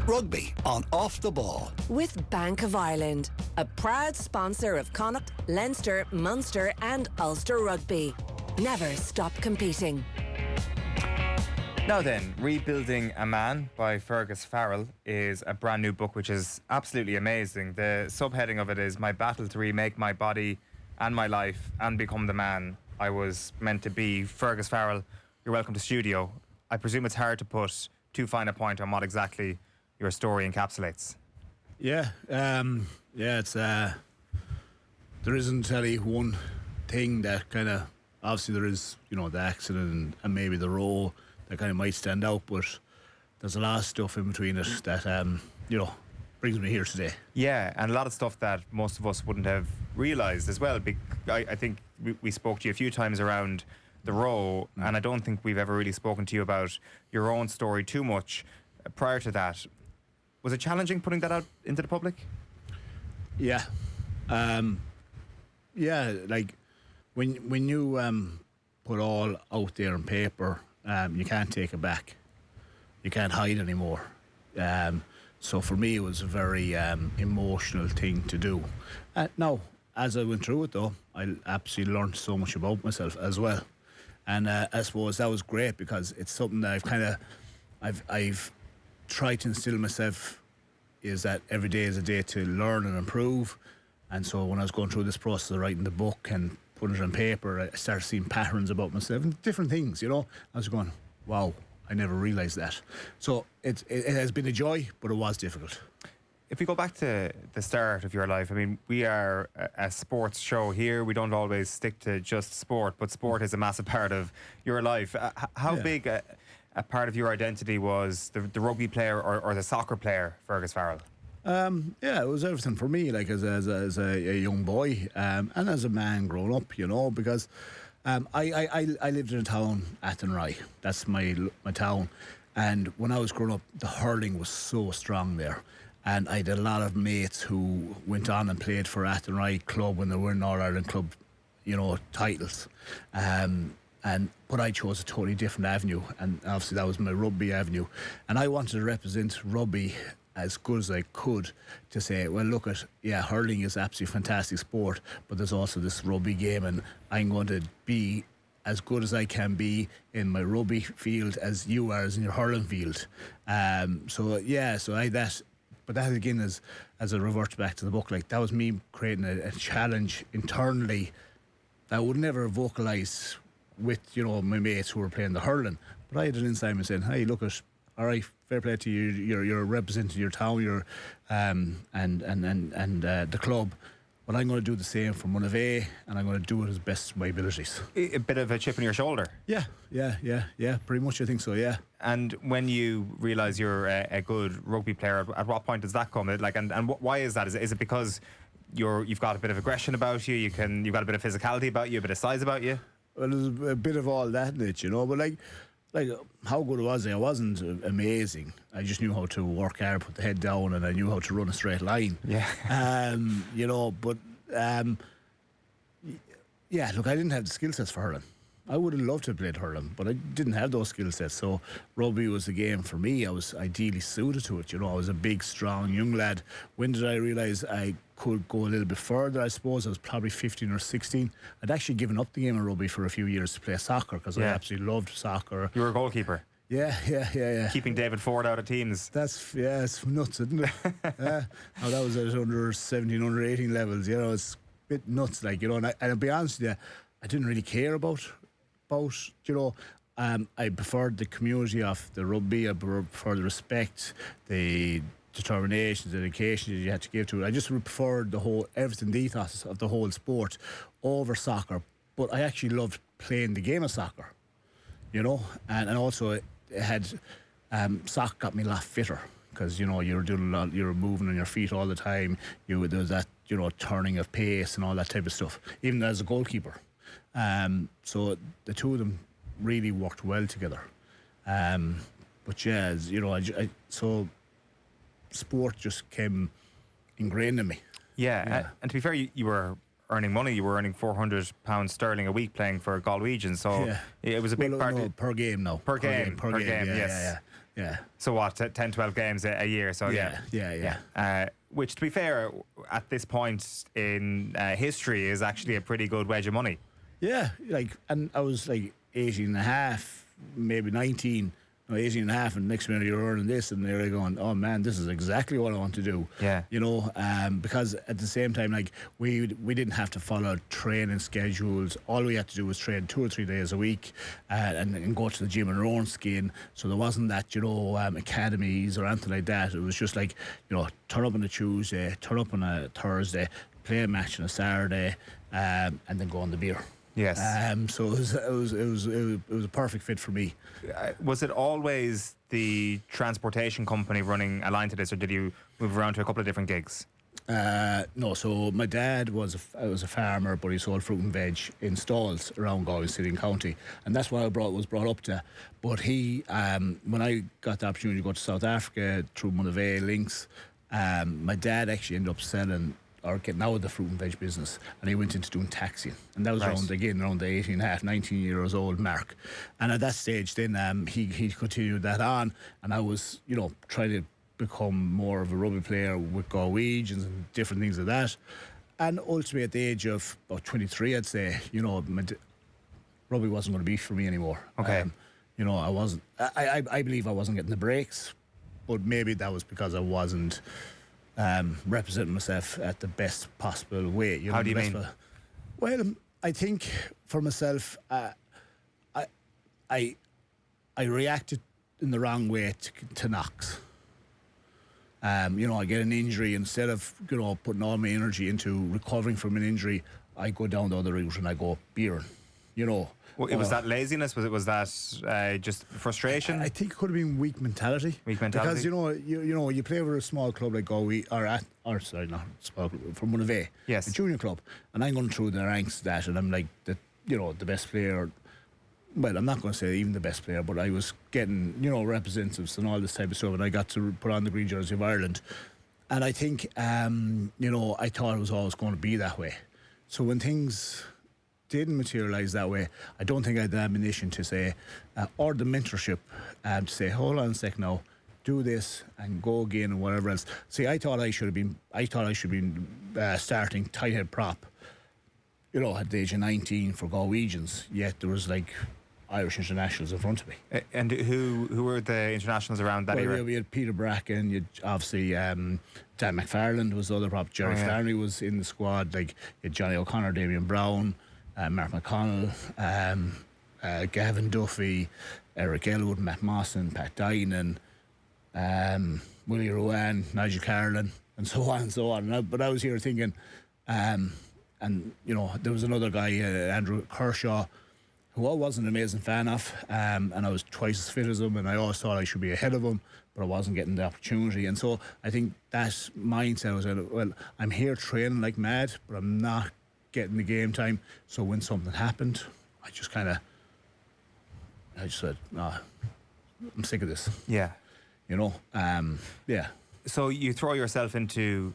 Rugby on Off the Ball. With Bank of Ireland, a proud sponsor of Connacht, Leinster, Munster and Ulster Rugby. Never stop competing. Now then, Rebuilding a Man by Fergus Farrell is a brand new book which is absolutely amazing. The subheading of it is My Battle to Remake My Body and My Life and Become the Man I Was Meant to Be. Fergus Farrell, you're welcome to studio. I presume it's hard to put too fine a point on what exactly your story encapsulates. Yeah, it's there isn't any one thing that kind of, obviously there is, the accident and maybe the role that kind of might stand out, but there's a lot of stuff in between it that brings me here today. Yeah, and a lot of stuff that most of us wouldn't have realised as well. I think we spoke to you a few times around the row, and I don't think we've ever really spoken to you about your own story too much prior to that. Was it challenging putting that out into the public? Yeah. Like when you put all out there on paper, you can't take it back. You can't hide anymore. So for me, it was a very emotional thing to do. Now, as I went through it, though, I absolutely learned so much about myself as well. And I suppose that was great because it's something that I've tried to instill in myself, is that every day is a day to learn and improve. And so when I was going through this process of writing the book and putting it on paper, I started seeing patterns about myself and different things, I was going, wow, I never realised that. So it has been a joy, but it was difficult. If we go back to the start of your life, I mean, we are a sports show here. We don't always stick to just sport, but sport is a massive part of your life. How big a part of your identity was the rugby player or the soccer player, Fergus Farrell? It was everything for me, like as a young boy and as a man growing up, because I lived in a town, Athenry. That's my town. And when I was growing up, the hurling was so strong there. And I had a lot of mates who went on and played for Athenry club when they were in All-Ireland club, titles. But I chose a totally different avenue, and obviously that was my rugby avenue. And I wanted to represent rugby as good as I could, to say, well, look hurling is absolutely fantastic sport, but there's also this rugby game, and I'm going to be as good as I can be in my rugby field as you are as in your hurling field. So I that. But that again is, as it reverts back to the book, like that was me creating a challenge internally that I would never vocalise with, my mates who were playing the hurling. But I had an inside me saying, hey, look all right, fair play to you, you're representing your town, and the club. But I'm going to do the same for Monavea, and I'm going to do it as best of my abilities. A bit of a chip on your shoulder. Yeah, pretty much I think so, yeah. And when you realise you're a good rugby player, at what point does that come? Why is that? Is it because you've got a bit of aggression about you? You've got a bit of physicality about you, a bit of size about you? Well, there's a bit of all that in it, but like how good was I? I wasn't amazing. I just knew how to work hard, put the head down, and I knew how to run a straight line. Yeah. Look, I didn't have the skill sets for hurling. I would have loved to have played hurling, but I didn't have those skill sets. So rugby was the game for me. I was ideally suited to it. I was a big, strong, young lad. When did I realise I could go a little bit further? I suppose I was probably 15 or 16. I'd actually given up the game of rugby for a few years to play soccer because I absolutely loved soccer. You were a goalkeeper. Yeah. Keeping David Ford out of teams. It's nuts, isn't it? That was at under 17, under 18 levels. It's a bit nuts, and I'll be honest with you, I didn't really care about I preferred the community of the rugby. I preferred the respect, the determination, the dedication that you had to give to it. I just preferred everything, the ethos of the whole sport over soccer. But I actually loved playing the game of soccer, and also it had soccer got me a lot fitter because you were doing a lot, you were moving on your feet all the time. There was that turning of pace and all that type of stuff, even as a goalkeeper. So the two of them really worked well together. But yeah, so sport just came ingrained in me. Yeah. And to be fair, you were earning money. You were earning £400 sterling a week playing for Galwegian. So it was a big part. No, per game now. Per game, yes. Yeah. So what, 10, 12 games a year? So Yeah. which, to be fair, at this point in history is actually a pretty good wage of money. Yeah, like, and I was like 18 and a half, maybe 19, no, 18 and a half, and next minute you're earning this, and they're going, oh man, this is exactly what I want to do. Yeah. You know, because at the same time, like, we didn't have to follow training schedules. All we had to do was train 2 or 3 days a week and go to the gym in our own skin. So there wasn't that, you know, academies or anything like that. It was just like, you know, turn up on a Tuesday, turn up on a Thursday, play a match on a Saturday, and then go on the beer. Yes. So it was a perfect fit for me. Was it always the transportation company running a line to this, or did you move around to a couple of different gigs? No, so my dad was a farmer, but he sold fruit and veg in stalls around Galway City and County, and that's what I was brought up to. But he, when I got the opportunity to go to South Africa through one of the links, my dad actually ended up selling or getting out of the fruit and veg business, and he went into doing taxiing, and that was around the 18 and a half, 19 years old mark. And at that stage then he continued that on, and I was, you know, trying to become more of a rugby player with Galwegians and different things like that. And ultimately at the age of about 23, I'd say, you know, rugby wasn't going to be for me anymore. Okay. You know, I believe I wasn't getting the breaks, but maybe that was because I wasn't representing myself at the best possible way. You know, how do you mean? Well, I think for myself, I reacted in the wrong way to knocks. You know, I get an injury, instead of, you know, putting all my energy into recovering from an injury, I go down the other route and I go beering. You know. Well, was that laziness? Was that just frustration? I think it could have been weak mentality. Weak mentality. Because you play with a small club like Galway, from one of a junior club, and I'm going through the ranks of that, and I'm like the best player. Well, I'm not going to say even the best player, but I was getting, you know, representatives and all this type of stuff, and I got to put on the green jersey of Ireland. And I think, you know, I thought it was always going to be that way. So when things didn't materialise that way, I don't think I had the ammunition to say, or the mentorship, to say, hold on a sec now, do this and go again and whatever else. See, I thought I should have been starting tight head prop, you know, at the age of 19 for Galwegians, yet there was like Irish internationals in front of me. And who were the internationals around that era? We had Peter Bracken, you obviously Dan McFarland was the other prop, Jerry Flannery was in the squad, like you had Johnny O'Connor, Damien Brown, Mark McConnell, Gavin Duffy, Eric Elwood, Matt Mawson, Pat Dinan, Willie Rowan, Nigel Carlin, and so on and so on. But I was here thinking, and you know, there was another guy, Andrew Kershaw, who I wasn't an amazing fan of, and I was twice as fit as him, and I always thought I should be ahead of him, but I wasn't getting the opportunity. And so I think that mindset was, well, I'm here training like mad, but I'm not getting the game time. So when something happened, I just said, no, I'm sick of this. Yeah. You know, yeah. So you throw yourself into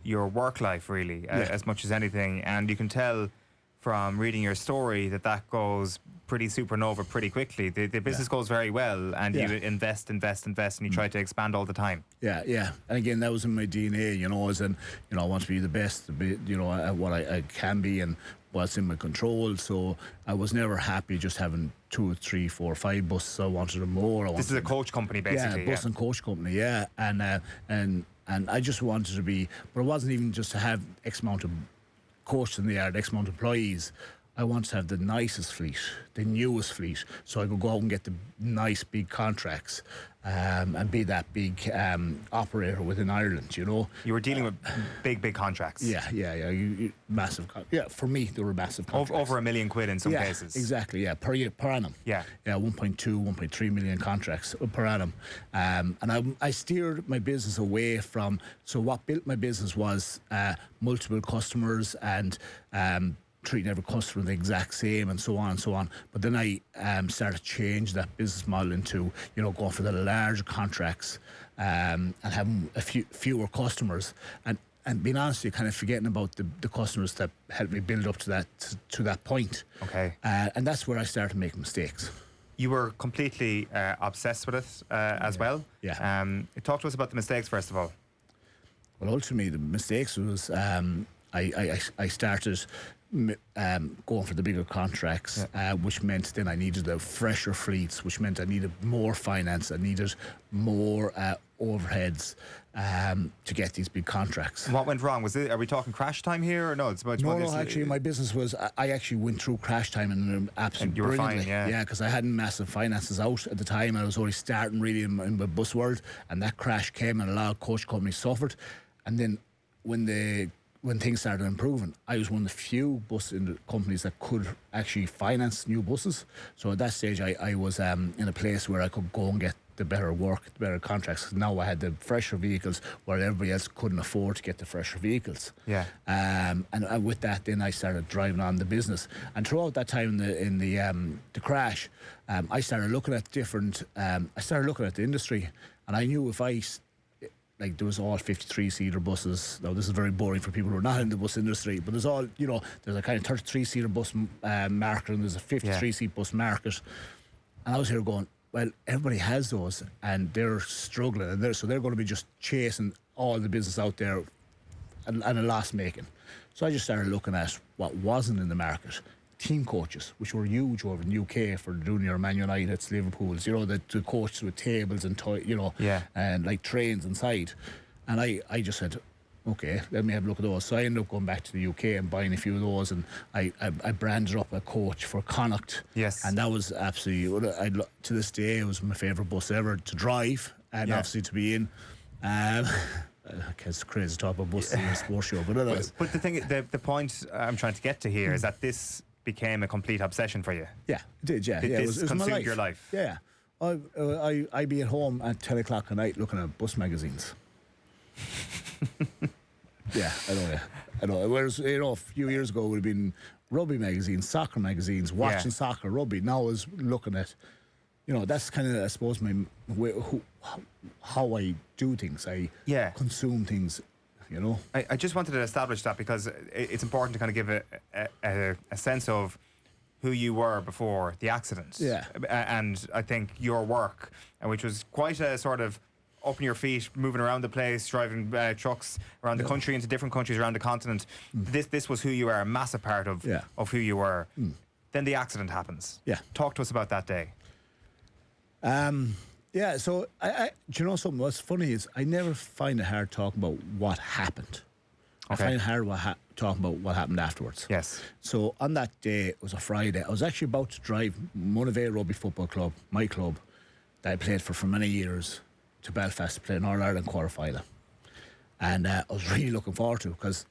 your work life, really, as much as anything, and you can tell from reading your story that goes pretty supernova pretty quickly. The business goes very well, and you invest, and you try to expand all the time. Yeah. And again, that was in my DNA, you know, as in, you know, I want to be the best, you know, at what I can be and what's in my control. So I was never happy just having 2, 3, 4, 5 buses. I wanted them more. This is a coach company, basically. Yeah, bus and coach company, yeah. And I just wanted to be, but it wasn't even just to have X amount of coaches in the yard, X amount of employees. I wanted to have the nicest fleet, the newest fleet, so I could go out and get the nice big contracts and be that big operator within Ireland, you know. You were dealing with big contracts. Yeah. Massive. For me, they were massive contracts. Over £1 million in some cases. Exactly, yeah, per year, per annum. Yeah, 1.2, 1.3 million contracts per annum. And I steered my business away from, so what built my business was multiple customers and treating every customer the exact same and so on and so on. But then I started to change that business model into, you know, going for the larger contracts and having a fewer customers. And being honest, you're kind of forgetting about the customers that helped me build up to that point. Okay. And that's where I started making mistakes. You were completely obsessed with it as well. Yeah. Talk to us about the mistakes, first of all. Well, ultimately, the mistakes was I started going for the bigger contracts, which meant then I needed the fresher fleets, which meant I needed more finance, I needed more overheads to get these big contracts. What went wrong? Are we talking crash time here, or no? It's much more. No, actually, my business was. I actually went through crash time and absolutely you were brilliantly. fine, yeah. Because I hadn't massive finances out at the time. I was only starting really in the bus world, and that crash came, and a lot of coach companies suffered. And then when things started improving, I was one of the few companies that could actually finance new buses. So at that stage, I was in a place where I could go and get the better work, the better contracts. Now I had the fresher vehicles where everybody else couldn't afford to get the fresher vehicles. Yeah. And with that, then I started driving on the business. And throughout that time in the crash, I started looking at I started looking at the industry, and I knew if there was all 53-seater buses. Now, this is very boring for people who are not in the bus industry, but there's all, there's a kind of 33-seater bus market, and there's a 53-seat bus market. And I was here going, well, everybody has those, and they're struggling, and so they're going to be just chasing all the business out there and a loss making. So I just started looking at what wasn't in the market. Team coaches, which were huge over in the UK for doing your Man Uniteds, Liverpools, the coaches with tables and and like trains inside. And I just said, okay, let me have a look at those. So I ended up going back to the UK and buying a few of those, and I branded up a coach for Connacht. Yes. And that was absolutely, to this day, it was my favourite bus ever to drive and obviously to be in. It's crazy to talk about buses in a sports show, but anyways. But the point I'm trying to get to here is that this became a complete obsession for you. Yeah, it did, yeah. This it was consumed my life. your life. Yeah. I'd be at home at 10 o'clock at night looking at bus magazines. Yeah, I know. Whereas, a few years ago it would have been rugby magazines, soccer magazines, watching soccer, rugby. Now I was looking at, that's kind of, I suppose, how I do things. I consume things, I just wanted to establish that because it's important to kind of give a sense of who you were before the accident. Yeah. And I think your work, which was quite a sort of up on your feet, moving around the place, driving trucks around the country, into different countries around the continent. This was who you are, a massive part of who you were. Then the accident happens. Yeah. Talk to us about that day. Yeah, so do you know something? What's funny is I never find it hard talking about what happened. I find it hard talking about what happened afterwards. Yes. So on that day, it was a Friday, I was actually about to drive Monavale Rugby Football Club, my club, that I played for many years, to Belfast to play an All-Ireland quarter-final. And I was really looking forward to it because,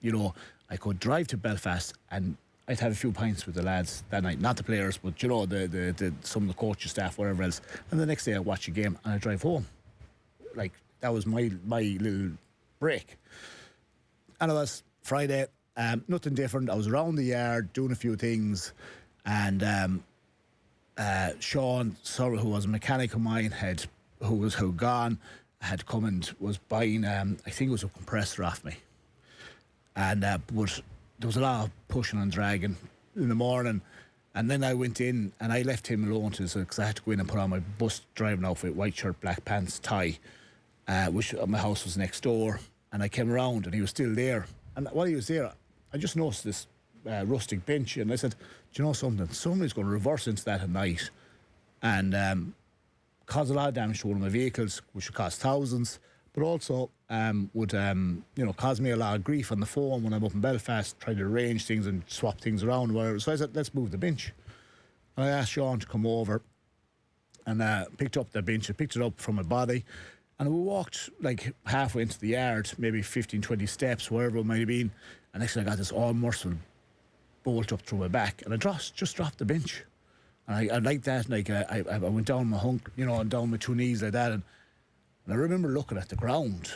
I could drive to Belfast and I'd have a few pints with the lads that night, not the players, but the some of the coaches, staff, whatever else. And the next day I'd watch a game and I'd drive home. Like, that was my little break. And it was Friday, nothing different. I was around the yard doing a few things, and Sean, who was a mechanic of mine, who gone, had come and was buying, I think it was a compressor off me. And but there was a lot of pushing and dragging in the morning, and then I went in and I left him alone because I had to go in and put on my bus driving outfit, white shirt, black pants, tie, which my house was next door. And I came around and he was still there. And while he was there, I just noticed this rustic bench, and I said, do you know something? Somebody's going to reverse into that at night and cause a lot of damage to one of my vehicles, which would cost thousands, but also would cause me a lot of grief on the phone when I'm up in Belfast, trying to arrange things and swap things around and whatever. So I said, let's move the bench. And I asked Sean to come over and picked up the bench. I picked it up from my body, and we walked like halfway into the yard, maybe 15, 20 steps, wherever it might have been. And next thing I got this all-merciful bolt up through my back, and I just dropped the bench. And I like that, like I went down my hunk, and down my two knees like that. And I remember looking at the ground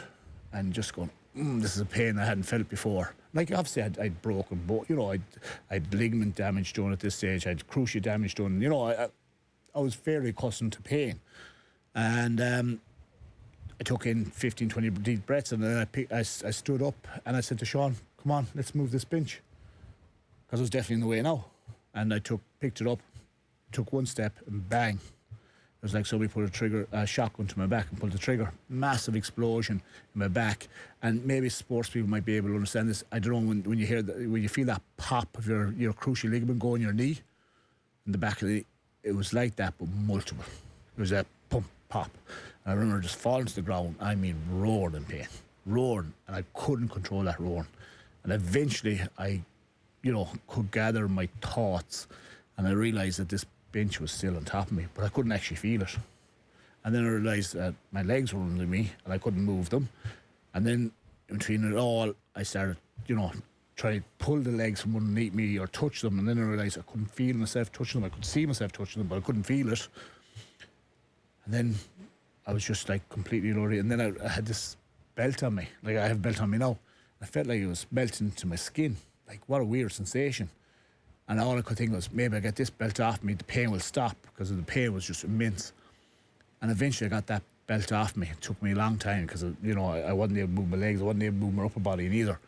and just going, this is a pain I hadn't felt before. Like, obviously, I'd broken both, I'd ligament damage done at this stage, I'd cruciate damage done, I was fairly accustomed to pain. And I took in 15, 20 deep breaths, and then I stood up and I said to Sean, come on, let's move this bench. Because it was definitely in the way now. And I picked it up, took one step, and bang, It was like somebody put a shotgun to my back and pulled the trigger. Massive explosion in my back. And maybe sports people might be able to understand this. I don't know, when you hear that, when you feel that pop of your cruciate ligament go in your knee, in the back of the knee, it was like that, but multiple. It was a pump, pop. And I remember just falling to the ground. I mean, roaring in pain. Roaring. And I couldn't control that roaring. And eventually I, could gather my thoughts, and I realised that this bench was still on top of me, but I couldn't actually feel it. And then I realised that my legs were under me and I couldn't move them. And then in between it all, I started, trying to pull the legs from underneath me or touch them. And then I realised I couldn't feel myself touching them. I could see myself touching them, but I couldn't feel it. And then I was just like completely loaded. And then I had this belt on me. Like I have a belt on me now. I felt like it was melting into my skin. Like, what a weird sensation. And all I could think was, maybe I get this belt off me, the pain will stop, because the pain was just immense. And eventually I got that belt off me. It took me a long time because, I wasn't able to move my legs. I wasn't able to move my upper body neither.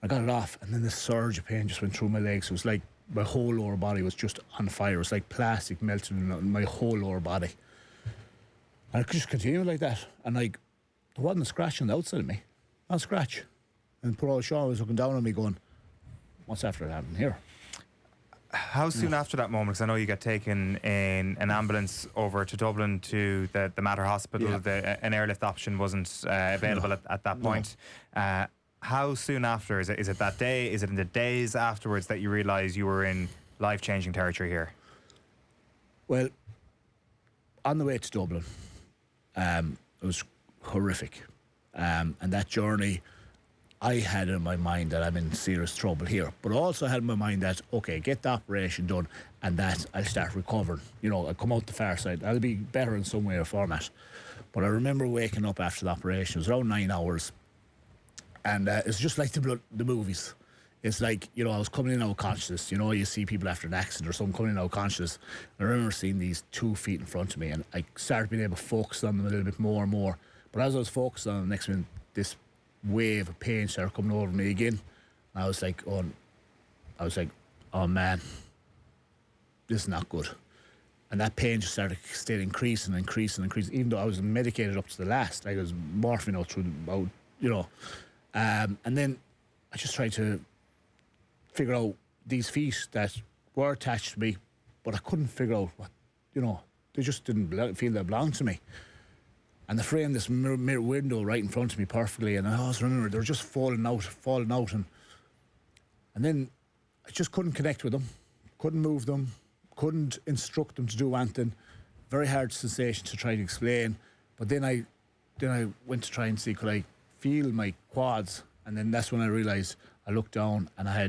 I got it off, and then the surge of pain just went through my legs. It was like my whole lower body was just on fire. It was like plastic melting in my whole lower body. And it just continued like that. And there wasn't a scratch on the outside of me. Not a scratch. And poor old Sean was looking down on me going, what's after that happening here? How soon after that moment, because I know you get taken in an ambulance over to Dublin to the Mater Hospital, an airlift option wasn't available at that point. How soon after? Is it that day? Is it in the days afterwards that you realise you were in life-changing territory here? Well, on the way to Dublin, it was horrific. And that journey, I had in my mind that I'm in serious trouble here, but also had in my mind that, okay, get the operation done and that I'll start recovering. I'll come out the far side. I'll be better in some way or format. But I remember waking up after the operation. It was around 9 hours. And it's just like the movies. It's like, I was coming in out of consciousness. You see people after an accident or something coming in out of consciousness. I remember seeing these 2 feet in front of me, and I started being able to focus on them a little bit more and more. But as I was focused on them, next minute, this wave of pain started coming over me again. And I was like, oh man, this is not good. And that pain just started still increasing, even though I was medicated up to the last. Like I was morphine out through and then I just tried to figure out these feet that were attached to me, but I couldn't figure out what, they just didn't feel they belonged to me. And they framed this mirror window right in front of me perfectly, and I always remember they were just falling out, and then I just couldn't connect with them, couldn't move them, couldn't instruct them to do anything. Very hard sensation to try to explain. But then I went to try and see, could I feel my quads? And then that's when I realised. I looked down and I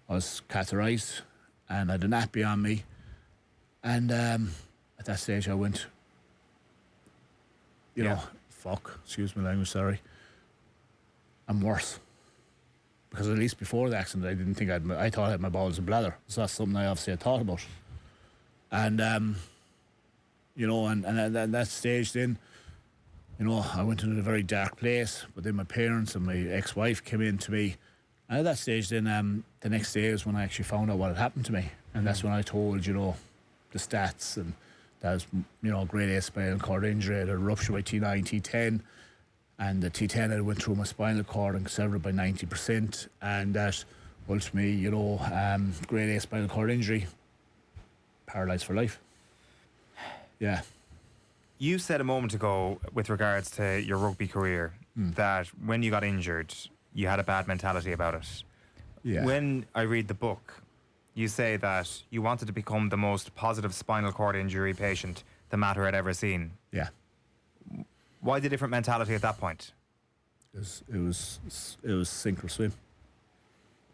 was catheterised and I had a nappy on me. And at that stage I went, fuck, excuse my language, sorry, I'm worse. Because at least before the accident, I didn't think I thought I had my bowels and bladder. So that's something I obviously had thought about. And, and at that stage then, I went into a very dark place, but then my parents and my ex-wife came in to me. And at that stage then, the next day is when I actually found out what had happened to me. And that's when I told, the stats, and that was, grade A spinal cord injury. I had a rupture by T9, T10. And the T10 had went through my spinal cord and severed by 90%. And that ultimately, grade A spinal cord injury, paralysed for life. Yeah. You said a moment ago, with regards to your rugby career, that when you got injured, you had a bad mentality about it. Yeah. When I read the book, you say that you wanted to become the most positive spinal cord injury patient the Mater had ever seen. Yeah. Why the different mentality at that point? It was sink or swim.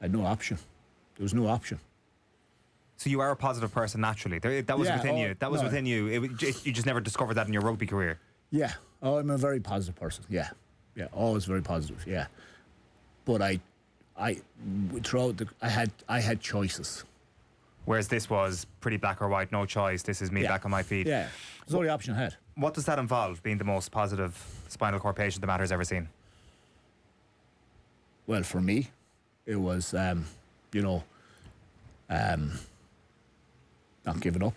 I had no option. There was no option. So you are a positive person naturally. That was within you. That was within you. You just never discovered that in your rugby career. Yeah. Oh, I'm a very positive person. Yeah. Yeah. Always very positive. Yeah. But I had choices. Whereas this was pretty black or white, no choice. This is me back on my feet. Yeah. It was the only option I had. What does that involve, being the most positive spinal cord patient the Mater's ever seen? Well, for me, it was, not giving up.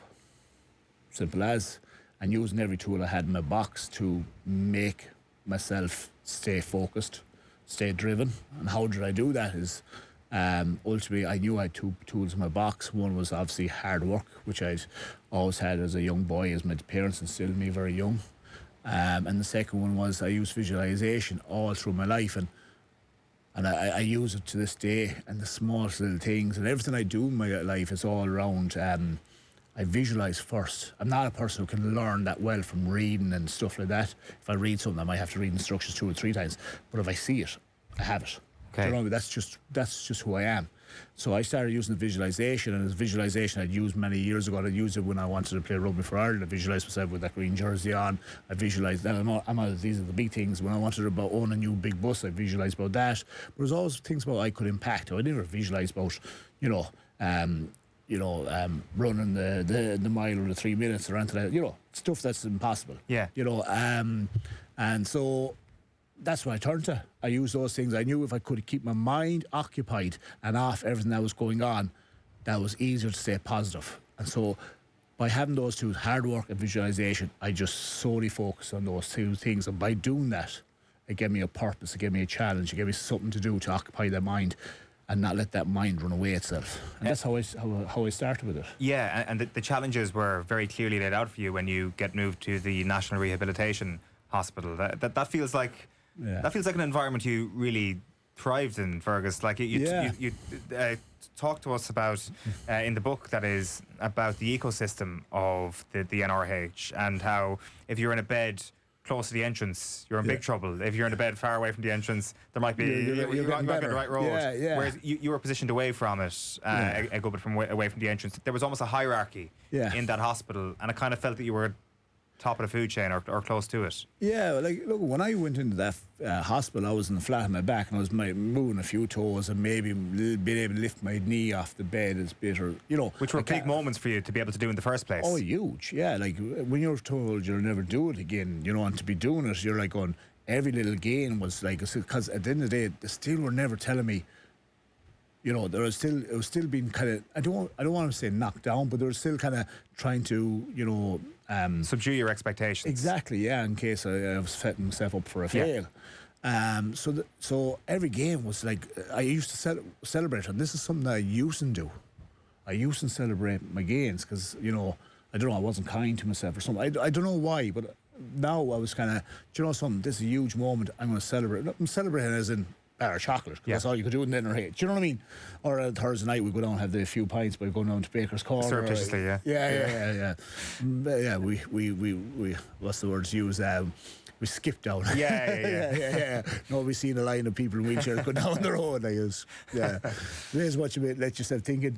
simple as, and using every tool I had in my box to make myself stay focused, stay driven. And how did I do that is, ultimately, I knew I had two tools in my box. One was obviously hard work, which I'd always had as a young boy, as my parents instilled in me very young. And the second one was I used visualization all through my life, and I use it to this day. And the smallest little things and everything I do in my life is all around. I visualize first. I'm not a person who can learn that well from reading and stuff like that. If I read something, I might have to read instructions 2 or 3 times. But if I see it, I have it. Okay. Do you know what I mean? That's just who I am. So I started using the visualization, and this visualization I'd used many years ago. I'd used it when I wanted to play rugby for Ireland. I visualized myself with that green jersey on. I visualized that. These are the big things. When I wanted to own a new big bus, I visualized about that. But there's always things about I could impact. I never visualized about, running the mile or the 3 minutes or anything like that. Stuff that's impossible. Yeah. And so that's what I turned to. I used those things. I knew if I could keep my mind occupied and off everything that was going on, that was easier to stay positive. And so by having those two, hard work and visualization, I just solely focused on those two things. And by doing that, it gave me a purpose, it gave me a challenge, it gave me something to do to occupy that mind and not let that mind run away itself. And that's how I started with it. Yeah, and the challenges were very clearly laid out for you when you get moved to the National Rehabilitation Hospital. That feels like... Yeah. That feels like an environment you really thrived in, Fergus. Like you talk to us about in the book that is about the ecosystem of the NRH and how if you're in a bed close to the entrance, you're in big trouble. If you're in a bed far away from the entrance, there might be you're not getting the right road. Whereas you were positioned away from it, a good bit away from the entrance. There was almost a hierarchy in that hospital, and I kind of felt that you were top of the food chain or close to it. Yeah, like, look, when I went into that hospital, I was in the flat on my back and I was moving a few toes and maybe being able to lift my knee off the bed is better, Which were big moments for you to be able to do in the first place. Oh, huge, yeah. Like, when you're told you'll never do it again, and to be doing it, you're like going, every little gain was like, because at the end of the day, they still were never telling me, it was still being kind of, I don't want to say knocked down, but they were still kind of trying to, subdue your expectations. Exactly, yeah, in case I was setting myself up for a fail. So every game was like, I used to celebrate, and this is something that I used to do. I used to celebrate my gains because, I don't know, I wasn't kind to myself or something. I don't know why, but now I was kind of, something, this is a huge moment, I'm going to celebrate. I'm celebrating as in bar of chocolate, because that's all you could do in the NRH. Do you know what I mean? Or a Thursday night we go down and have the few pints by going down to Baker's Corner. Surreptitiously, yeah. We what's the words used? We skipped down. Yeah. No, we seen a line of people in wheelchairs go down the road. There's what you let yourself think.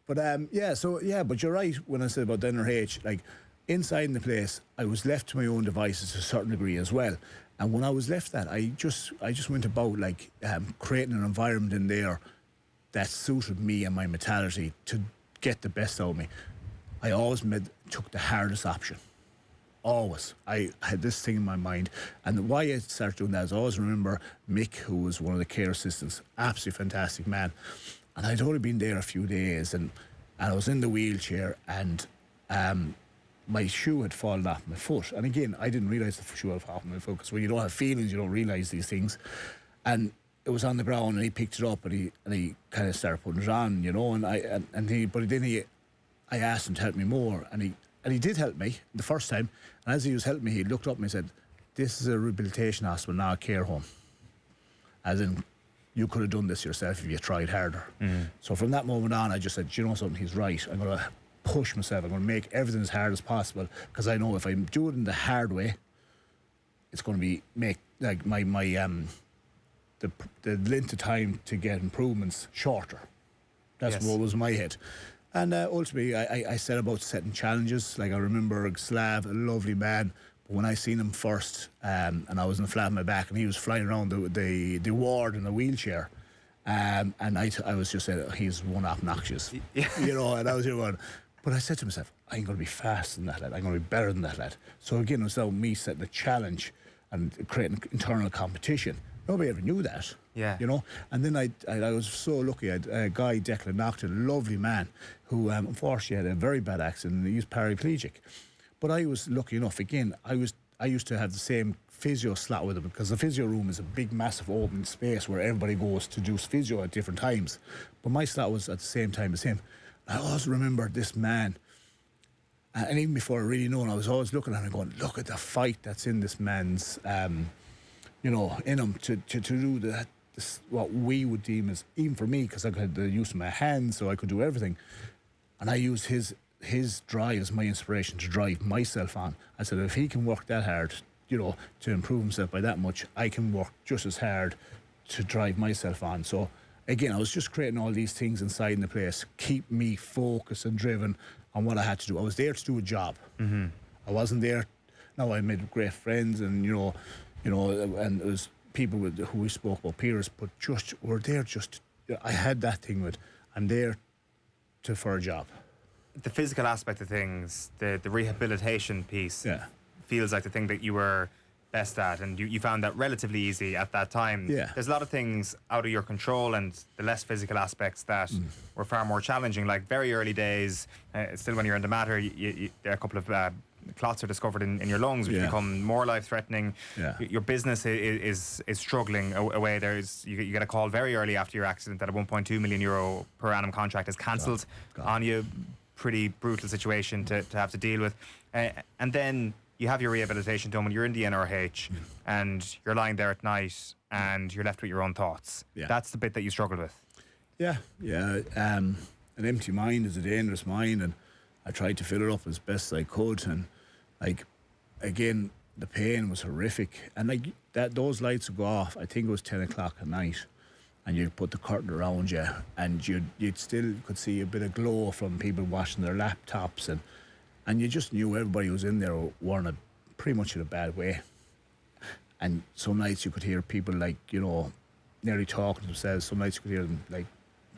But but you're right when I said about the NRH. Like, inside in the place, I was left to my own devices to a certain degree as well. And when I was left that, I just went about like creating an environment in there that suited me and my mentality to get the best out of me. I always took the hardest option. Always. I had this thing in my mind. And why I started doing that is I always remember Mick, who was one of the care assistants, absolutely fantastic man. And I'd only been there a few days, and I was in the wheelchair, and my shoe had fallen off my foot. And again, I didn't realise the shoe had fallen off my foot, because when you don't have feelings, you don't realise these things. And it was on the ground, and he picked it up, and he kind of started putting it on, and I asked him to help me more, and he did help me the first time. And as he was helping me, he looked up and he said, "This is a rehabilitation hospital, not a care home. As in, you could have done this yourself if you tried harder." So from that moment on, I just said, "Do you know something? He's right. I'm going to push myself. I'm going to make everything as hard as possible, because I know if I do it in the hard way, it's going to make like my the length of time to get improvements shorter." That's what was in my head. And ultimately, I set about setting challenges. Like, I remember Slav, a lovely man, but when I seen him first, and I was in the flat on my back, and he was flying around the ward in a wheelchair, and I was just saying, he's one obnoxious, and I was going. But I said to myself, I'm going to be faster than that lad. I'm going to be better than that lad. So again, it was about me setting a challenge and creating internal competition. Nobody ever knew that. Yeah. You know? And then I was so lucky. I had a guy, Declan Nocton, a lovely man, who unfortunately had a very bad accident and he was paraplegic. But I was lucky enough, again, I used to have the same physio slot with him, because the physio room is a big, massive open space where everybody goes to do physio at different times. But my slot was at the same time as him. I always remember this man, and even before I really knew him, I was always looking at him and going, look at the fight that's in this man's, you know, in him to do what we would deem as, even for me, because I had the use of my hands, so I could do everything. And I used his drive as my inspiration to drive myself on. I said, if he can work that hard, you know, to improve himself by that much, I can work just as hard to drive myself on. So again, I was just creating all these things inside in the place, keep me focused and driven on what I had to do. I was there to do a job. Mm-hmm. I wasn't there. Now I made great friends, and you know, and it was people who we spoke about, peers, but just we're there. Just I had that thing with, I'm there for a job. The physical aspect of things, the rehabilitation piece, Yeah. feels like the thing that you were best at, and you found that relatively easy at that time. Yeah. There's a lot of things out of your control, and the less physical aspects that were far more challenging, like very early days, still when you're in the matter, a couple of clots are discovered in your lungs, which become more life-threatening. Yeah. Your business is struggling away. You get a call very early after your accident that a €1.2 million per annum contract is cancelled on you. Pretty brutal situation to have to deal with. And then you have your rehabilitation done when you're in the NRH and you're lying there at night and you're left with your own thoughts. Yeah. That's the bit that you struggled with. Yeah. An empty mind is a dangerous mind, and I tried to fill it up as best I could. And like, again, the pain was horrific. And like those lights would go off. I think it was 10 o'clock at night, and you'd put the curtain around you, and you'd still could see a bit of glow from people washing their laptops, and you just knew everybody who was in there weren't pretty much in a bad way. And some nights you could hear people, like, you know, nearly talking to themselves. Some nights you could hear them like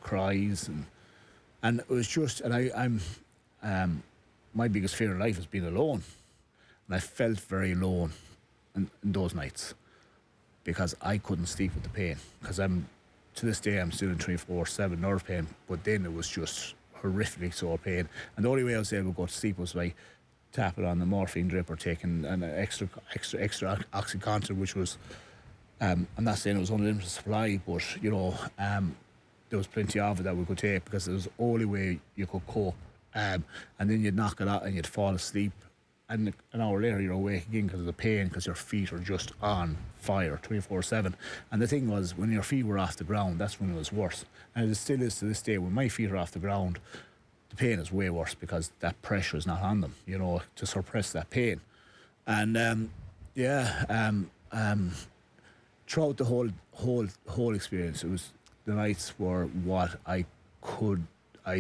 cries, and it was just, and I'm my biggest fear in life is being alone, and I felt very alone in those nights, because I couldn't sleep with the pain, because to this day I'm still in 24/7 nerve pain, but then it was just horrifically sore pain, and the only way I was able to go to sleep was by tapping on the morphine drip or taking an extra Oxycontin, which was, I'm not saying it was unlimited supply, but you know, there was plenty of it that we could take, because it was the only way you could cope. And then you'd knock it out and you'd fall asleep, and an hour later you're awake again because of the pain, because your feet are just on fire 24/7. And the thing was, when your feet were off the ground, that's when it was worse. And it still is to this day. When my feet are off the ground, the pain is way worse, because that pressure is not on them, you know, to suppress that pain. And throughout the whole experience, it was, the nights were what I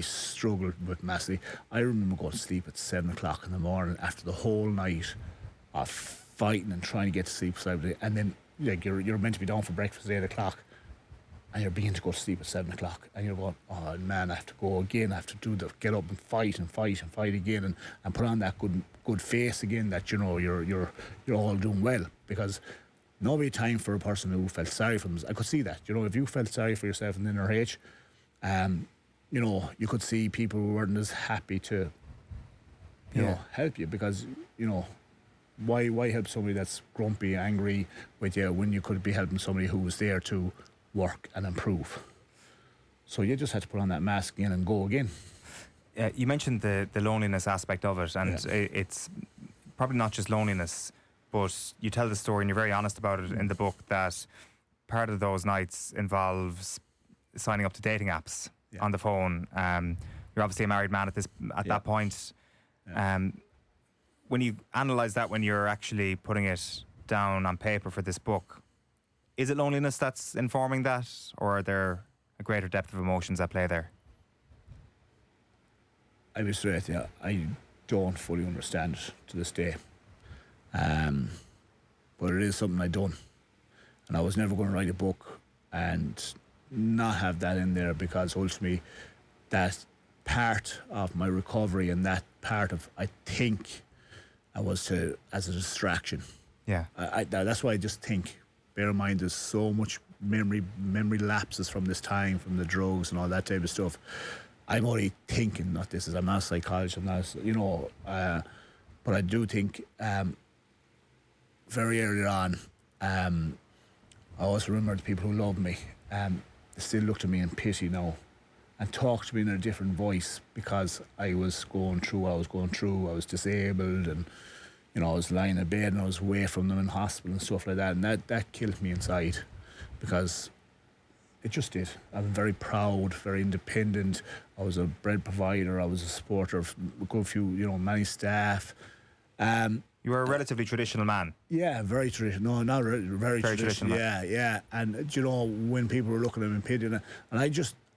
struggled with massively. I remember going to sleep at 7 o'clock in the morning after the whole night of fighting and trying to get to sleep, and then like you're meant to be down for breakfast at 8 o'clock, and you're beginning to go to sleep at 7 o'clock, and you're going, oh man, I have to go again. I have to get up and fight again, and put on that good face again, that you know you're all doing well, because nobody had time for a person who felt sorry for them. I could see that, you know, if you felt sorry for yourself in the NRH, you know, you could see people who weren't as happy to, you know, help you, because, you know, why help somebody that's grumpy, angry with you, when you could be helping somebody who was there to work and improve? So you just had to put on that mask again and go again. You mentioned the loneliness aspect of it, and it's probably not just loneliness, but you tell the story and you're very honest about it in the book, that part of those nights involves signing up to dating apps on the phone. You're obviously a married man at that point. When you analyse that, when you're actually putting it down on paper for this book, is it loneliness that's informing that, or are there a greater depth of emotions at play there? I'll be straight, I don't fully understand it to this day. But it is something I've done. And I was never going to write a book and not have that in there, because ultimately that part of my recovery, and that part of, I think, I was as a distraction. Yeah. That's why I just think bear in mind there's so much memory lapses from this time, from the drugs and all that type of stuff. I'm only thinking, not this is, I'm not a psychologist, I'm not, but I do think very early on, I always remember the people who loved me, they still looked at me in pity now and talked to me in a different voice, because I was going through what I was going through. I was disabled, and I was lying in bed and I was away from them in hospital and stuff like that, and that killed me inside, because it just did. I'm very proud, very independent. I was a bread provider. I was a supporter of a good few, many staff. You were a relatively traditional man. Yeah, very traditional. No, not very traditional. Yeah. And when people were looking at me and pitying, and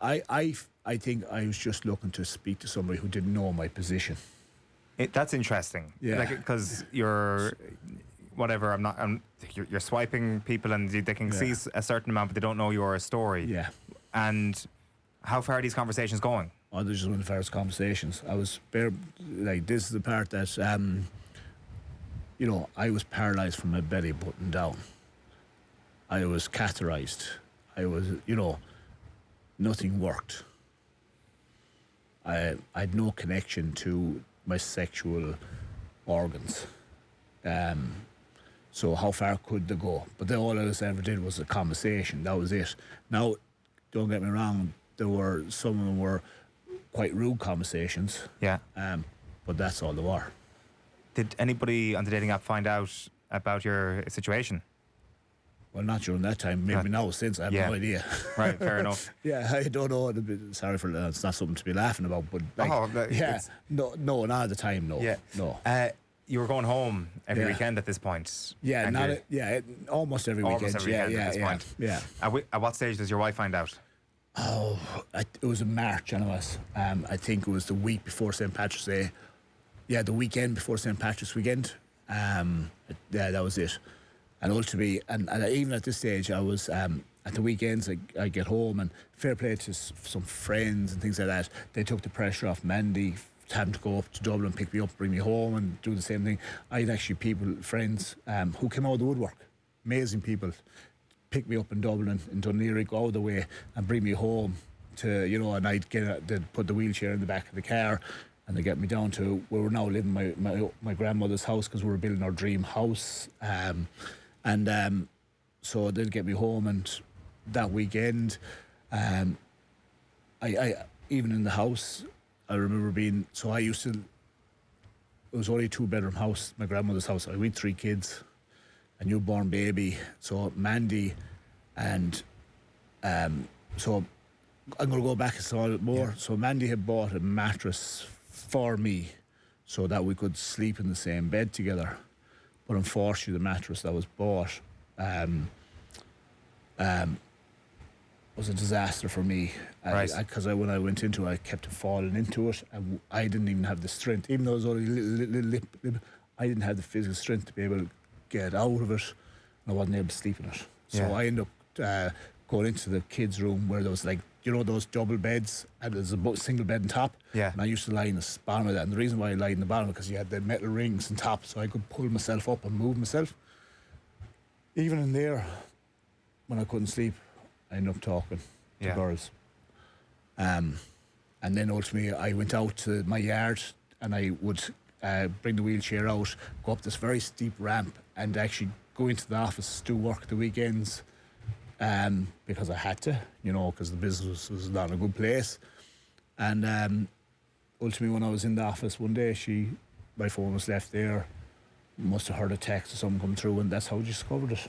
I think I was just looking to speak to somebody who didn't know my position. That's interesting. Yeah. Because you're whatever. You're swiping people, and they can see a certain amount, but they don't know your story. Yeah. And how far are these conversations going? Oh, they're just one of the first conversations. I was this is the part that I was paralysed from my belly button down. I was catheterized. I was, nothing worked. I had no connection to my sexual organs. So how far could they go? But then all I ever did was a conversation. That was it. Now, don't get me wrong, some of them were quite rude conversations. Yeah. But that's all they were. Did anybody on the dating app find out about your situation? Well, not during that time. Maybe now, since I have no idea. Right, fair enough. Yeah, I don't know. Sorry for that. It's not something to be laughing about. But no, not at the time. No, yeah, no. You were going home every weekend at this point. Yeah, almost every weekend. Almost every weekend at this point. Yeah. At what stage does your wife find out? Oh, it was in March, anyways. I think it was the week before St. Patrick's Day. Yeah, the weekend before St. Patrick's weekend. That was it. And ultimately, and even at this stage, I was at the weekends. I get home, and fair play to some friends and things like that. They took the pressure off Mandy, having to go up to Dublin, pick me up, bring me home, and do the same thing. I had actually friends who came out of the woodwork, amazing people, pick me up in Dublin, in Dunleary, go out of the way, and bring me home to and they'd put the wheelchair in the back of the car. And they get me down to where we're now living, my grandmother's house, because we were building our dream house. So they'd get me home, and that weekend, I even in the house, I remember being. So I used to. It was only a 2-bedroom house, my grandmother's house. We had 3 kids, a newborn baby. So Mandy, and so I'm going to go back a small bit more. Yeah. So Mandy had bought a mattress for me so that we could sleep in the same bed together, but unfortunately the mattress that was bought was a disaster for me, because when I went into it, I kept falling into it, and I didn't even have the strength, even though it was only little, I didn't have the physical strength to be able to get out of it, and I wasn't able to sleep in it. So I ended up going into the kids' room where there was those double beds, and there's a single bed on top. Yeah. And I used to lie in the bottom of that. And the reason why I lied in the bottom, because you had the metal rings on top, so I could pull myself up and move myself. Even in there, when I couldn't sleep, I ended up talking to girls. And then ultimately, I went out to my yard, and I would bring the wheelchair out, go up this very steep ramp, and actually go into the office, do work the weekends. Because I had to, because the business was not in a good place. And ultimately, when I was in the office one day, my phone was left there. Must have heard a text or something come through, and that's how I discovered it,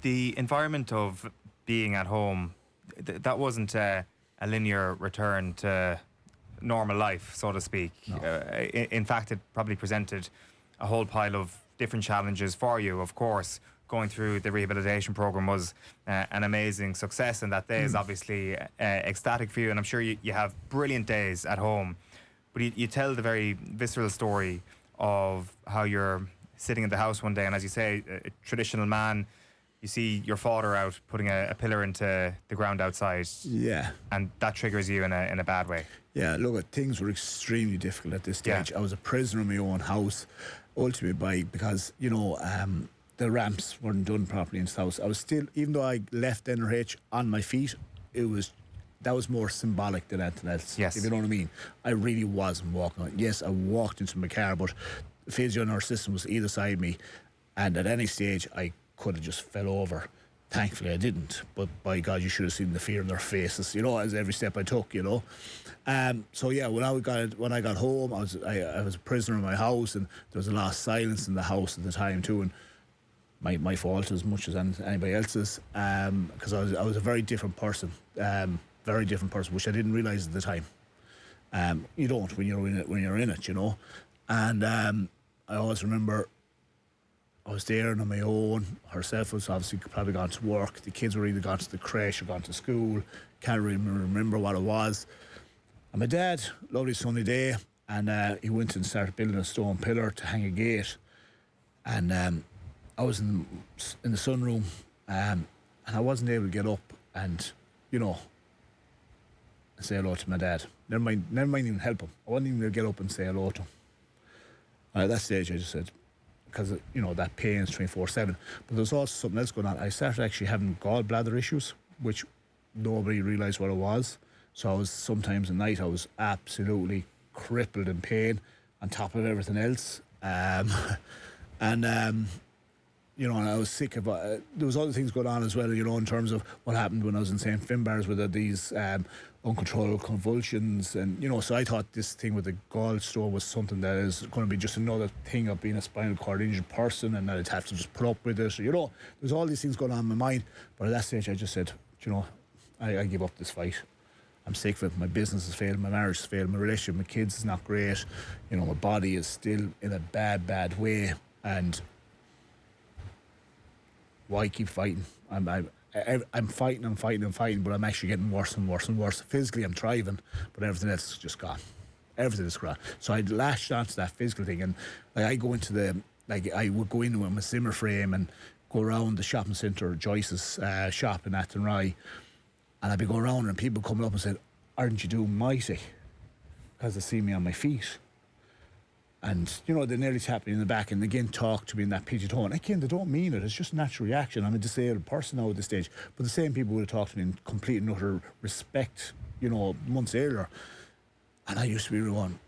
The environment of being at home, that wasn't a linear return to normal life, so to speak. No. In fact, it probably presented a whole pile of different challenges for you, of course. Going through the rehabilitation program was an amazing success, and that day is obviously ecstatic for you, and I'm sure you have brilliant days at home. But you tell the very visceral story of how you're sitting in the house one day, and as you say, a traditional man, you see your father out putting a pillar into the ground outside. Yeah. And that triggers you in a bad way. Yeah, look, things were extremely difficult at this stage. Yeah. I was a prisoner in my own house, ultimately because, the ramps weren't done properly in the house. I was still, even though I left NRH on my feet, that was more symbolic than anything else. Yes. If you know what I mean. I really wasn't walking on. Yes, I walked into my car, but the physio nurse system was either side of me, and at any stage I could have just fell over. Thankfully I didn't, but by God, you should have seen the fear in their faces, as every step I took, So yeah, when I got home, I was a prisoner in my house, and there was a lot of silence in the house at the time too, and my fault as much as anybody else's, because I was a very different person, which I didn't realise at the time. You don't when you're in it, and I always remember I was there and on my own. Herself was obviously probably gone to work. The kids were either gone to the creche or gone to school. Can't really remember what it was. And my dad, lovely sunny day, and he went and started building a stone pillar to hang a gate. And I was in the sunroom, and I wasn't able to get up and, say hello to my dad. Never mind even help him. I wasn't even able to get up and say hello to him. And at that stage, I just said, because that pain is 24/7. But there's also something else going on. I started actually having gallbladder issues, which nobody realised what it was. So I was sometimes at night I was absolutely crippled in pain on top of everything else. And I was sick of there was other things going on as well, in terms of what happened when I was in St. Finbarr's with these uncontrollable convulsions, and so I thought this thing with the gallstone was something that is going to be just another thing of being a spinal cord injured person, and that I'd have to just put up with it. There's all these things going on in my mind, but at that stage I just said, I give up this fight. I'm sick of it. My business has failed, my marriage has failed, my relationship with my kids is not great, my body is still in a bad way, and why keep fighting? I'm fighting, but I'm actually getting worse and worse and worse. Physically, I'm thriving, but everything else is just gone. Everything is gone. So I lashed onto that physical thing, and I go into I would go in with my Zimmer frame and go around the shopping centre, Joyce's shop in Athenry, and I'd be going around, and people coming up and said, "Aren't you doing mighty?" Because they see me on my feet. And, they nearly tap me in the back and again talk to me in that pidgey tone. Again, they don't mean it. It's just a natural reaction. I'm a disabled person now at this stage. But the same people would have talked to me in complete and utter respect, months earlier. And I used to be going,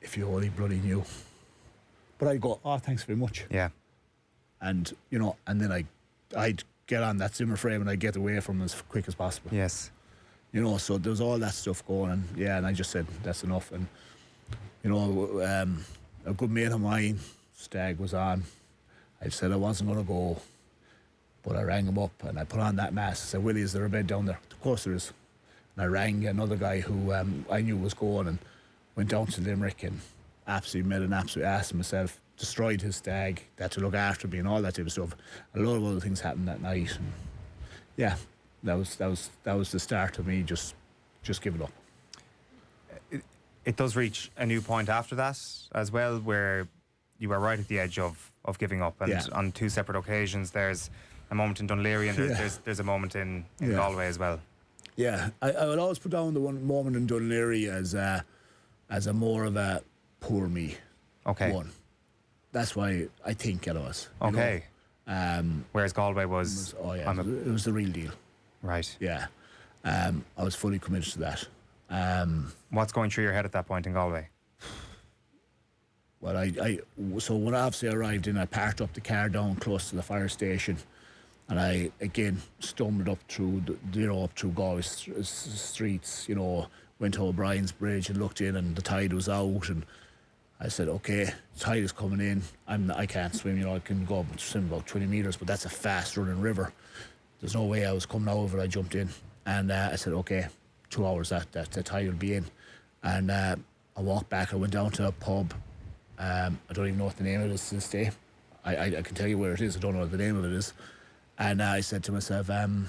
if you only bloody knew. But I'd go, oh, thanks very much. Yeah. And, and then I'd get on that Zimmer frame and I'd get away from them as quick as possible. Yes. So there was all that stuff going. And I just said, that's enough. And a good mate of mine, Stag, was on. I said I wasn't going to go, but I rang him up and I put on that mask. I said, Willie, is there a bed down there? Of course there is. And I rang another guy who I knew was going, and went down to Limerick and absolutely made an absolute ass of myself, destroyed his stag, had to look after me and all that type of stuff. A lot of other things happened that night. And yeah, that was the start of me just giving up. It does reach a new point after that as well, where you were right at the edge of giving up. And on two separate occasions, there's a moment in Dunleary and there's a moment in Galway as well. Yeah, I would always put down the one moment in Dunleary as a more of a poor me one. That's why I think it was. Okay. Whereas Galway was... it was the real deal. Right. Yeah. I was fully committed to that. What's going through your head at that point in Galway? Well, so when I obviously arrived in, I parked up the car down close to the fire station, and I again stumbled up through up through Galway streets. Went to O'Brien's Bridge and looked in, and the tide was out, and I said, okay, tide is coming in. I can't swim. I can go swim about 20 metres, but that's a fast running river. There's no way I was coming over. I jumped in, and I said, okay, 2 hours that the tide will be in. And I walked back. I went down to a pub. I don't even know what the name of it is to this day. I can tell you where it is. I don't know what the name of it is. And I said to myself, I'll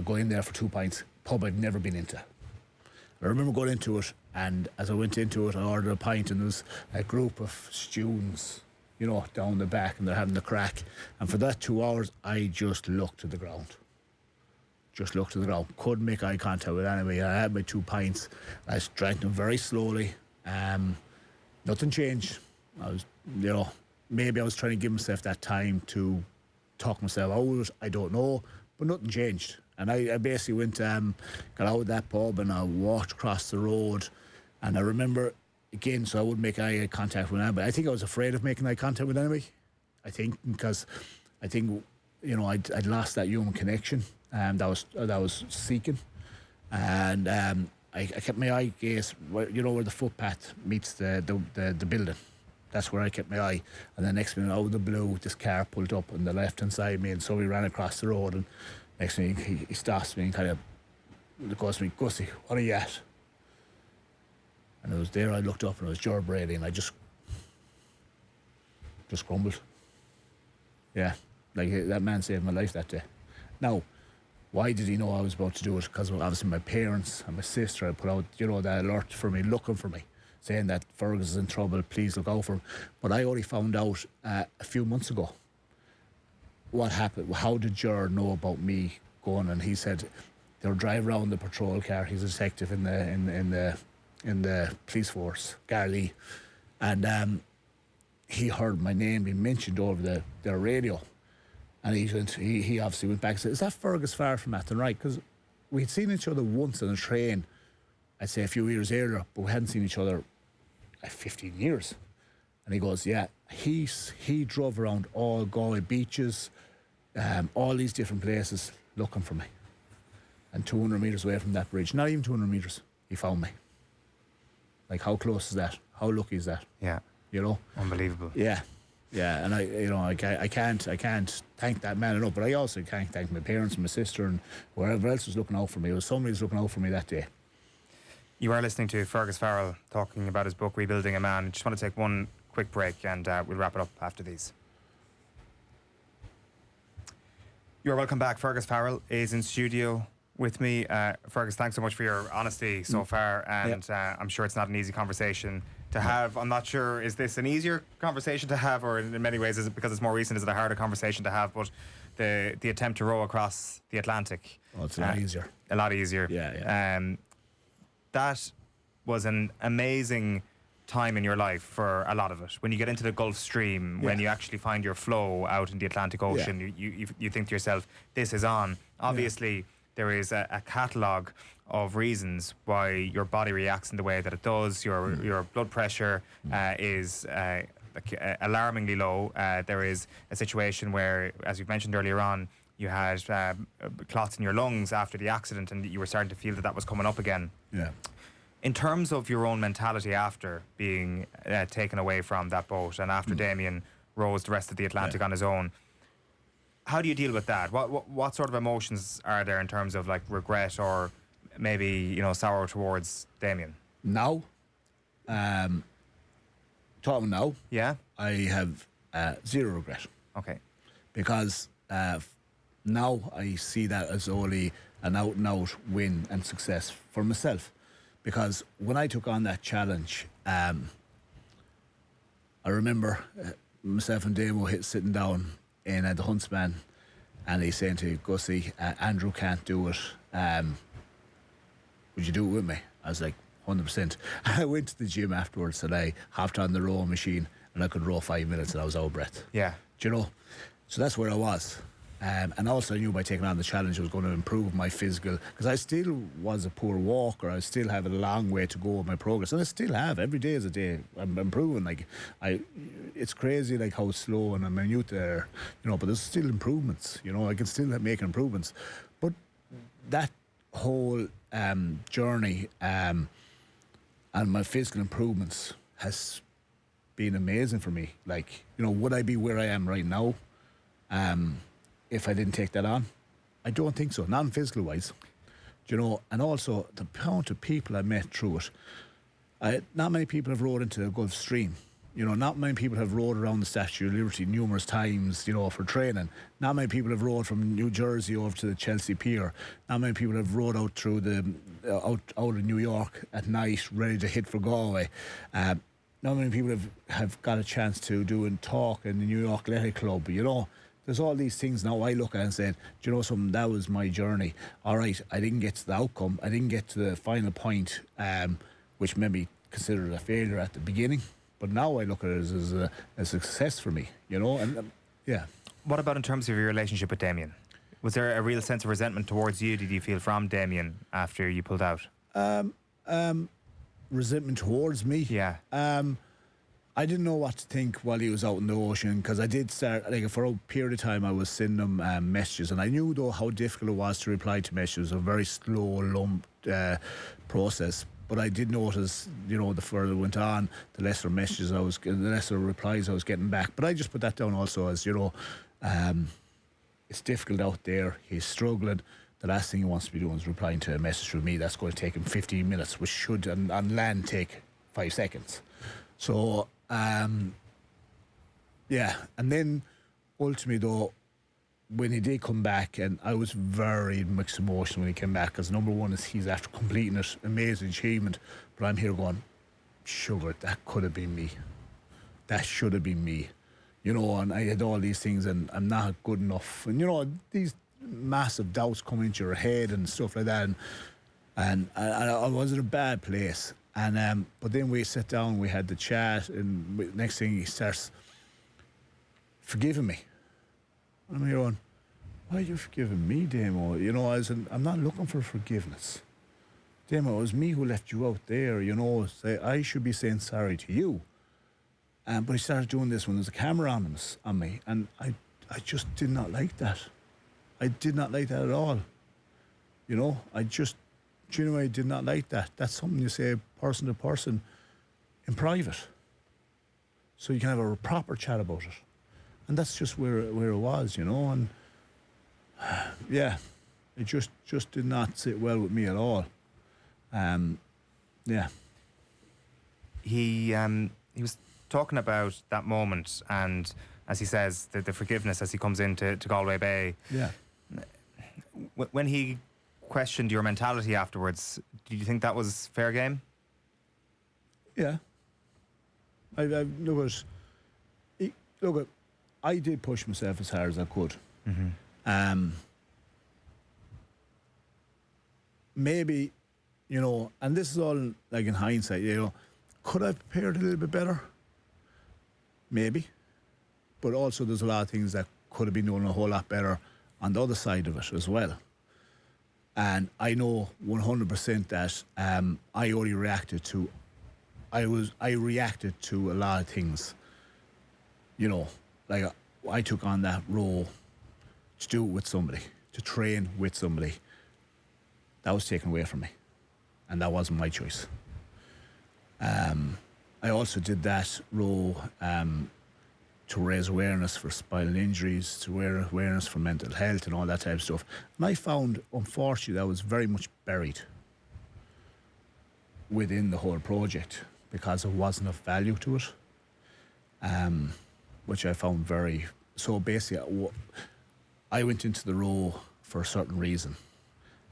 go in there for 2 pints. Pub I've never been into. I remember going into it, and as I went into it, I ordered a pint, and there was a group of students, down the back, and they're having the crack. And for that 2 hours, I just looked to the ground. Couldn't make eye contact with anybody. I had my 2 pints. I drank them very slowly. Nothing changed. I was, maybe I was trying to give myself that time to talk myself out of it. I don't know, but nothing changed. And I basically went, got out of that pub and I walked across the road. And I remember, again, so I wouldn't make eye contact with anybody. I think I was afraid of making eye contact with anybody. I think because I think, you know, I'd lost that human connection that I was seeking. And I kept my eye gaze, you know, where the footpath meets the building. That's where I kept my eye. And the next minute, out of the blue, this car pulled up on the left-hand side of me, and so we ran across the road. And next thing he stops me and kind of goes to me, "Gussie, what are you at?" And it was there. I looked up and it was Ger Brady, and I just crumbled. Yeah, like that man saved my life that day. Now, why did he know I was about to do it? Because obviously my parents and my sister had put out, you know, that alert for me, looking for me, saying that Fergus is in trouble, please look out for him. But I only found out a few months ago what happened. How did Ger know about me going? And he said they were driving around the patrol car. He's a detective in the police force, Garley, and he heard my name being mentioned over their radio. And he obviously went back and said, "Is that Fergus Farrell from Athenry?" Because we'd seen each other once on a train, I'd say a few years earlier, but we hadn't seen each other like 15 years. And he goes, "Yeah, he drove around all Galway beaches, all these different places looking for me. And 200 metres away from that bridge, not even 200 metres, he found me." Like, how close is that? How lucky is that? Yeah. You know? Unbelievable. Yeah. Yeah, and I can't thank that man enough, but I also can't thank my parents and my sister and whoever else was looking out for me. There was somebody who was looking out for me that day. You are listening to Fergus Farrell talking about his book, Rebuilding a Man. I just want to take one quick break and we'll wrap it up after these. You're welcome back. Fergus Farrell is in studio with me. Fergus, thanks so much for your honesty so far, and I'm sure it's not an easy conversation to have. I'm not sure, is this an easier conversation to have, or in many ways, is it because it's more recent, is it a harder conversation to have? But the attempt to row across the Atlantic. Oh, it's a lot easier. A lot easier. Yeah. That was an amazing time in your life for a lot of it. When you get into the Gulf Stream, when you actually find your flow out in the Atlantic Ocean, you think to yourself, this is on. Obviously, there is a catalogue of reasons why your body reacts in the way that it does. Your blood pressure is alarmingly low. There is a situation where, as you've mentioned earlier on, you had clots in your lungs after the accident, and you were starting to feel that was coming up again. Yeah. In terms of your own mentality after being taken away from that boat, and after Damien rose the rest of the Atlantic on his own, how do you deal with that? What sort of emotions are there in terms of like regret or maybe, you know, sorrow towards Damien? Now, talking now, I have zero regret. Okay. Because now I see that as only an out-and-out win and success for myself. Because when I took on that challenge, I remember myself and Damo sitting down in the Huntsman, and he's saying to Gussie, "Andrew can't do it. Would you do it with me?" I was like, 100%. I went to the gym afterwards and I hopped on the rowing machine and I could row 5 minutes and I was out of breath. Yeah. Do you know? So that's where I was. And also I knew by taking on the challenge I was going to improve my physical, because I still was a poor walker. I still have a long way to go with my progress, and I still have. Every day is a day. I'm improving. Like it's crazy like how slow and I'm minute there, you know. But there's still improvements. You know, I can still make improvements. But that whole journey and my physical improvements has been amazing for me. Like, you know, would I be where I am right now? If I didn't take that on? I don't think so, non-physical wise. Do you know, and also the amount of people I met through it. Not many people have rowed into the Gulf Stream. You know, not many people have rowed around the Statue of Liberty numerous times, you know, for training. Not many people have rowed from New Jersey over to the Chelsea Pier. Not many people have rowed out through out of New York at night, ready to hit for Galway. Not many people have got a chance to do and talk in the New York Athletic Club, you know. There's all these things now I look at and say, do you know something, that was my journey. All right, I didn't get to the outcome. I didn't get to the final point, which maybe considered a failure at the beginning. But now I look at it as a success for me, you know, and yeah. What about in terms of your relationship with Damien? Was there a real sense of resentment towards you, did you feel, from Damien after you pulled out? Resentment towards me? Yeah. I didn't know what to think while he was out in the ocean, because I did start, like, for a period of time I was sending him messages, and I knew though how difficult it was to reply to messages. A very slow, lumped process. But I did notice, you know, the further it went on, the lesser messages I was getting, the lesser replies I was getting back. But I just put that down also as, you know, it's difficult out there. He's struggling. The last thing he wants to be doing is replying to a message from me that's going to take him 15 minutes, which should on land take 5 seconds. So, yeah. And then ultimately, though, when he did come back, and I was very mixed emotion when he came back, because number one is he's after completing it, amazing achievement, but I'm here going, sugar, that could have been me. That should have been me. You know, and I had all these things, and I'm not good enough. And, you know, these massive doubts come into your head and stuff like that. And I was in a bad place. And but then we sat down, we had the chat, and next thing he starts forgiving me. And I'm here going, why are you forgiving me, Damo? You know, I'm not looking for forgiveness. Damo, it was me who left you out there, you know. I should be saying sorry to you. But he started doing this when there's a camera on me, and I just did not like that. I did not like that at all. You know, I just genuinely did not like that. That's something you say person to person in private, so you can have a proper chat about it. And that's just where it was, you know. And yeah, it just did not sit well with me at all. Yeah. He was talking about that moment, and as he says, the forgiveness as he comes into Galway Bay. Yeah. When he questioned your mentality afterwards, did you think that was fair game? Yeah. I did push myself as hard as I could. Mm-hmm. Maybe, you know, and this is all like in hindsight, you know, could I have prepared a little bit better? Maybe. But also there's a lot of things that could have been done a whole lot better on the other side of it as well. And I know 100% that I only reacted to, I reacted to a lot of things, you know. Like, I took on that role to do it with somebody, to train with somebody. That was taken away from me, and that wasn't my choice. I also did that role to raise awareness for spinal injuries, to raise awareness for mental health and all that type of stuff. And I found, unfortunately, that was very much buried within the whole project because there wasn't enough value to it. Which I found very... So basically, I went into the role for a certain reason.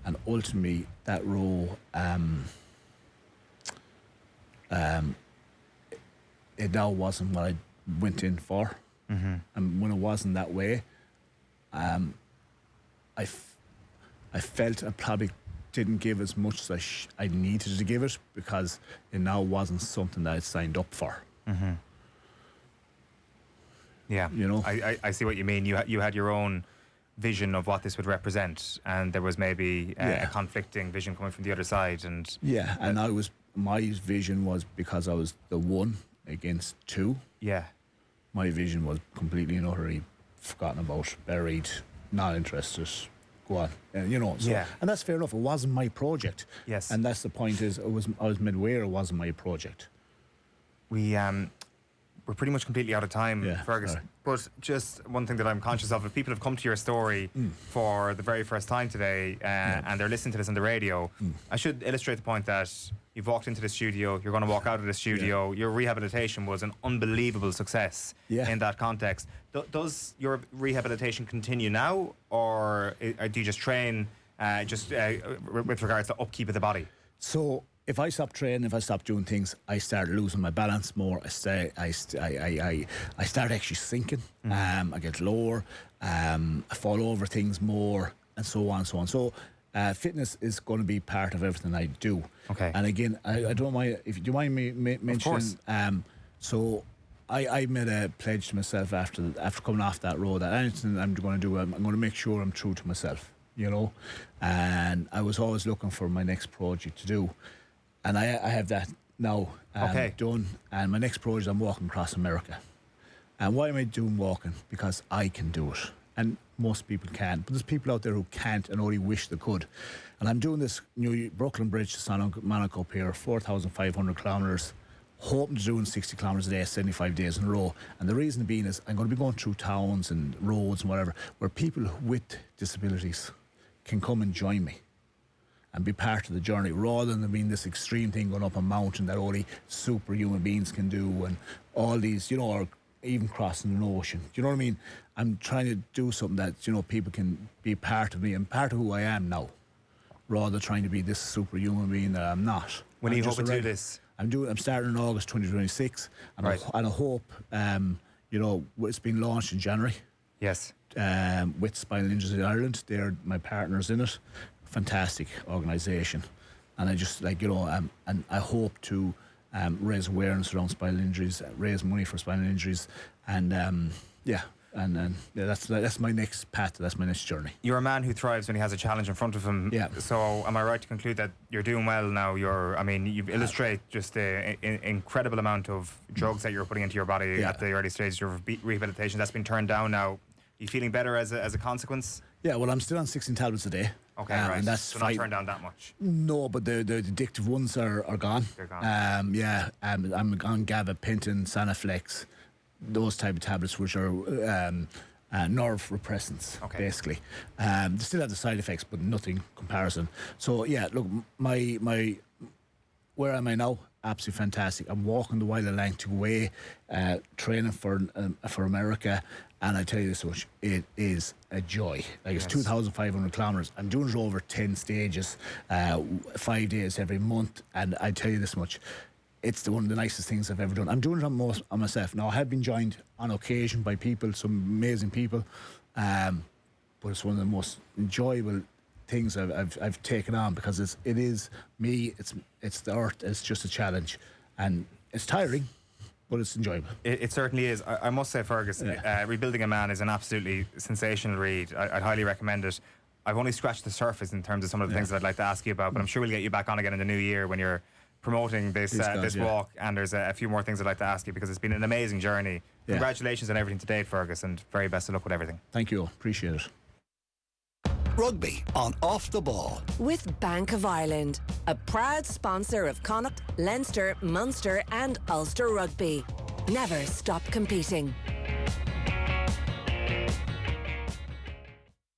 And ultimately, that role, it now wasn't what I went in for. Mm-hmm. And when it wasn't that way, I felt I probably didn't give as much as I needed to give it, because it now wasn't something that I signed up for. Mm-hmm. Yeah, you know, I see what you mean. You had your own vision of what this would represent, and there was maybe a conflicting vision coming from the other side. And my vision was, because I was the one against two. Yeah, my vision was completely and utterly forgotten about, buried, not interested. Go on, you know. So, and that's fair enough. It wasn't my project. Yes, and that's the point. Is I was midway. It wasn't my project. We're pretty much completely out of time, Fergus. Sorry. But just one thing that I'm conscious of, if people have come to your story for the very first time today and they're listening to this on the radio, I should illustrate the point that you've walked into the studio, you're going to walk out of the studio, your rehabilitation was an unbelievable success in that context. Does your rehabilitation continue now, or do you just train with regards to upkeep of the body? So... if I stop training, if I stop doing things, I start losing my balance more. I start actually sinking. I get lower. I fall over things more, and so on and so on. So fitness is going to be part of everything I do. Okay. And again, I don't mind, if you mind me mentioning, So I made a pledge to myself after coming off that road that anything I'm going to do, I'm going to make sure I'm true to myself, you know. And I was always looking for my next project to do, and I have that now done. And my next project, I'm walking across America. And why am I doing walking? Because I can do it, and most people can't. But there's people out there who can't and only wish they could. And I'm doing this New Brooklyn Bridge to San Monaco Pier, 4,500 kilometres. Hoping to do 60 kilometres a day, 75 days in a row. And the reason being is I'm going to be going through towns and roads and whatever where people with disabilities can come and join me and be part of the journey, rather than being this extreme thing going up a mountain that only superhuman beings can do, and all these, you know, or even crossing an ocean. Do you know what I mean? I'm trying to do something that, you know, people can be part of me and part of who I am now, rather than trying to be this superhuman being that I'm not. When are you hoping to do this? I'm starting in August 2026, and right. I hope, you know, it's been launched in January. Yes. With Spinal Injuries in Ireland, they're my partners in it. Fantastic organisation, and I just and I hope to raise awareness around spinal injuries, raise money for spinal injuries, and that's my next path. That's my next journey. You're a man who thrives when he has a challenge in front of him. Yeah. So am I right to conclude that you're doing well now? You've illustrate just the incredible amount of drugs that you're putting into your body at the early stages of rehabilitation. That's been turned down now. Are you feeling better as a consequence? Yeah, well, I'm still on 16 tablets a day. Okay, right. And that's so not turned down that much. No, but the addictive ones are gone. They're gone. I'm on gabapentin, Sanaflex, those type of tablets, which are nerve repressants, basically. They still have the side effects, but nothing comparison. So yeah, look, my where am I now? Absolutely fantastic. I'm walking the Wild Atlantic way, training for America, and I tell you this much, it is a joy. Like, it's 2,500 kilometres. I'm doing it over 10 stages, 5 days every month, and I tell you this much, it's one of the nicest things I've ever done. I'm doing it on myself. Now, I have been joined on occasion by people, some amazing people, but it's one of the most enjoyable things I've taken on, because it is me, it's the earth, it's just a challenge, and it's tiring, but it's enjoyable. It certainly is. I must say, Fergus, Rebuilding a Man is an absolutely sensational read. I'd highly recommend it. I've only scratched the surface in terms of some of the things that I'd like to ask you about, but I'm sure we'll get you back on again in the new year when you're promoting this walk, and there's a few more things I'd like to ask you, because it's been an amazing journey. Congratulations on everything to date, Fergus, and very best of luck with everything. Thank you. Appreciate it. Rugby on Off the Ball. With Bank of Ireland, a proud sponsor of Connacht, Leinster, Munster and Ulster Rugby. Never stop competing.